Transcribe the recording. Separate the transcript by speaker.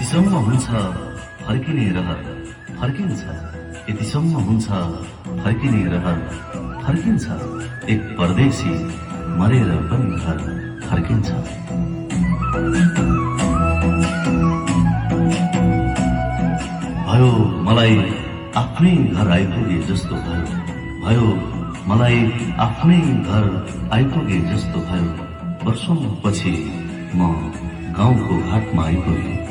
Speaker 1: यतिसम्म हुन्छ फर्किने रहर फर्किन्छ, यतिसम्म हुन्छ फर्किने रहर फर्किन्छ। एक परदेशी मरेर पनि घर फर्किन्छ। भयो मलाई आफ्नै घर आइपुगे जस्तो भयो मलाई आफ्नै घर आइपुगे जस्तो भयो। वर्षौं पछि म गाउँको घाटमा आइपुगे।